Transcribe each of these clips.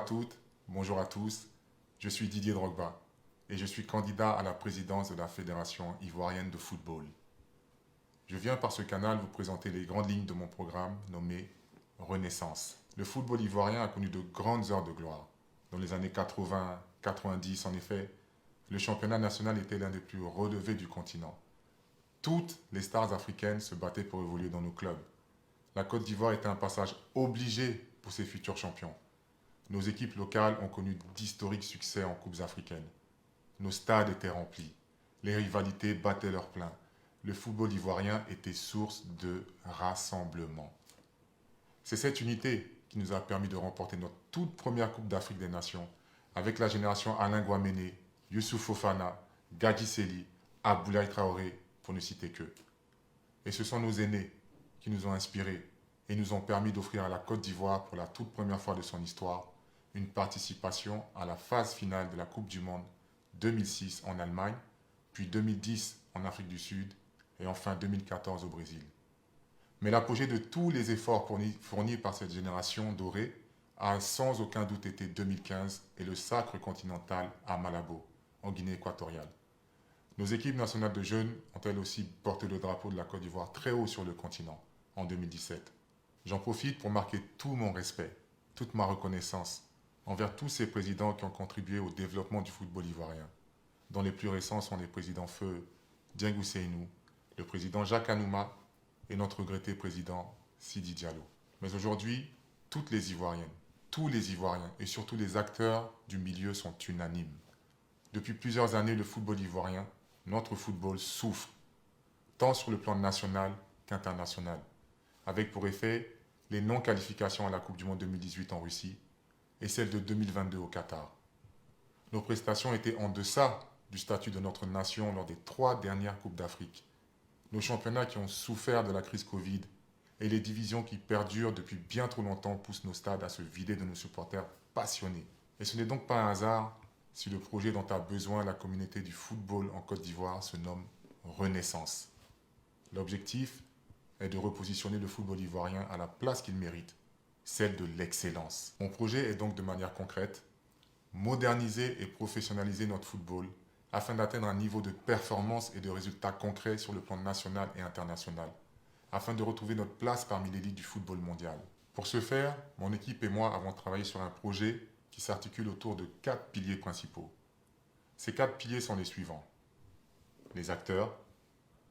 À toutes, bonjour à tous, je suis Didier Drogba et je suis candidat à la présidence de la Fédération ivoirienne de football. Je viens par ce canal vous présenter les grandes lignes de mon programme nommé Renaissance. Le football ivoirien a connu de grandes heures de gloire. Dans les années 80-90, en effet, le championnat national était l'un des plus relevés du continent. Toutes les stars africaines se battaient pour évoluer dans nos clubs. La Côte d'Ivoire était un passage obligé pour ses futurs champions. Nos équipes locales ont connu d'historiques succès en coupes africaines. Nos stades étaient remplis. Les rivalités battaient leur plein. Le football ivoirien était source de rassemblement. C'est cette unité qui nous a permis de remporter notre toute première Coupe d'Afrique des Nations avec la génération Alain Guaméné, Youssouf Fofana, Gadji Seli, Aboulaye Traoré, pour ne citer qu'eux. Et ce sont nos aînés qui nous ont inspirés et nous ont permis d'offrir à la Côte d'Ivoire, pour la toute première fois de son histoire, une participation à la phase finale de la Coupe du Monde 2006 en Allemagne, puis 2010 en Afrique du Sud et enfin 2014 au Brésil. Mais l'apogée de tous les efforts fournis par cette génération dorée a sans aucun doute été 2015 et le sacre continental à Malabo, en Guinée équatoriale. Nos équipes nationales de jeunes ont elles aussi porté le drapeau de la Côte d'Ivoire très haut sur le continent en 2017. J'en profite pour marquer tout mon respect, toute ma reconnaissance envers tous ces présidents qui ont contribué au développement du football ivoirien, dont les plus récents sont les présidents feu Dieng Seynou, le président Jacques Anouma et notre regretté président Sidi Diallo. Mais aujourd'hui, toutes les Ivoiriennes, tous les Ivoiriens et surtout les acteurs du milieu sont unanimes. Depuis plusieurs années, le football ivoirien, notre football, souffre, tant sur le plan national qu'international, avec pour effet les non-qualifications à la Coupe du Monde 2018 en Russie et celle de 2022 au Qatar. Nos prestations étaient en deçà du statut de notre nation lors des 3 dernières Coupes d'Afrique. Nos championnats qui ont souffert de la crise Covid et les divisions qui perdurent depuis bien trop longtemps poussent nos stades à se vider de nos supporters passionnés. Et ce n'est donc pas un hasard si le projet dont a besoin la communauté du football en Côte d'Ivoire se nomme Renaissance. L'objectif est de repositionner le football ivoirien à la place qu'il mérite, celle de l'excellence. Mon projet est donc de manière concrète, moderniser et professionnaliser notre football afin d'atteindre un niveau de performance et de résultats concrets sur le plan national et international, afin de retrouver notre place parmi l'élite du football mondial. Pour ce faire, mon équipe et moi avons travaillé sur un projet qui s'articule autour de 4 piliers principaux. Ces 4 piliers sont les suivants: les acteurs,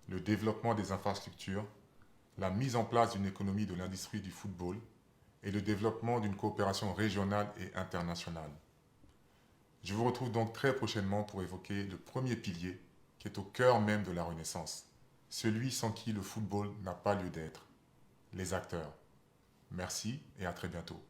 le développement des infrastructures, la mise en place d'une économie de l'industrie du football et le développement d'une coopération régionale et internationale. Je vous retrouve donc très prochainement pour évoquer le premier pilier qui est au cœur même de la Renaissance, celui sans qui le football n'a pas lieu d'être, les acteurs. Merci et à très bientôt.